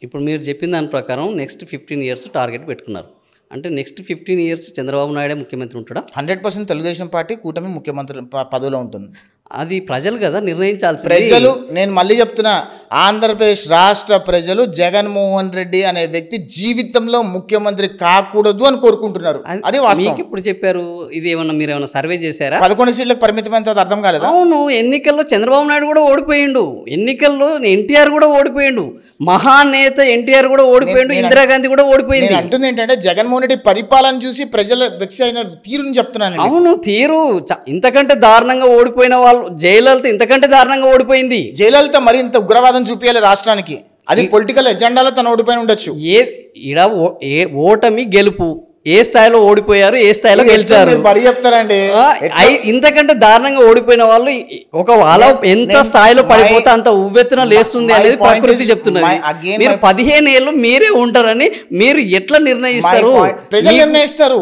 ఇప్పుడు మీరు చెప్పిన దాని ప్రకారం నెక్స్ట్ 15 ఇయర్స్ టార్గెట్ పెట్టుకున్నారు. అంటే నెక్స్ట్ 15 ఇయర్స్ చంద్రబాబు నాయుడే ముఖ్యమంత్రి ఉంటాడా? 100% తెలుగుదేశం పార్టీ కూటమి ముఖ్యమంత్రి పదవిలో ఉంటుంది. అది ప్రజలు కదా నిర్ణయించాల్సింది. ప్రజలు, నేను మళ్ళీ చెప్తున్నా, ఆంధ్రప్రదేశ్ రాష్ట్ర ప్రజలు జగన్మోహన్ రెడ్డి అనే వ్యక్తి జీవితంలో ముఖ్యమంత్రి కాకూడదు అని కోరుకుంటున్నారు. అది వాస్తవం. మీకు ఇప్పుడు చెప్పారు. ఇది ఏమన్నా మీరు ఏమన్నా సర్వే చేశారా? 11 సీట్లకు పరిమితమైన అర్థం కాలేదా? అవును, ఎన్నికల్లో చంద్రబాబు నాయుడు కూడా ఓడిపోయిండు, ఎన్నికల్లో ఎన్టీఆర్ కూడా ఓడిపోయిండు, మహానేత ఎన్టీఆర్ కూడా ఓడిపోయిండు, ఇందిరాగాంధీ కూడా ఓడిపోయింది. అంటుంది ఏంటంటే జగన్మోహన్ రెడ్డి పరిపాలన చూసి ప్రజల వ్యక్తి అయిన తీరుని చెప్తున్నాను. అవును, తీరు ఇంతకంటే దారుణంగా ఓడిపోయిన వాళ్ళు, జయలలిత ఇంతకంటే దారుణంగా ఓడిపోయింది. జయలలిత మరి ఇంత ఉగ్రవాదం చూపించాలి రాష్ట్రానికి, అది పొలిటికల్ ఎజెండాలో తను ఓడిపోయి ఉండొచ్చు. ఓటమి గెలుపు, ఏ స్థాయిలో ఓడిపోయారు, ఏ స్థాయిలో గెలిచారు మరి చెప్తారండి. ఇంతకంటే దారుణంగా ఓడిపోయిన వాళ్ళు ఒక వాళ్ళ ఎంత స్థాయిలో పడిపోతే అంత ఉవ్వెత్తున లేస్తుంది అనేది ప్రకృతి చెప్తున్నది. మీరు 15 ఏళ్ళు మీరే ఉంటారని మీరు ఎట్లా నిర్ణయిస్తారు? ప్రజలు నిర్ణయిస్తారు.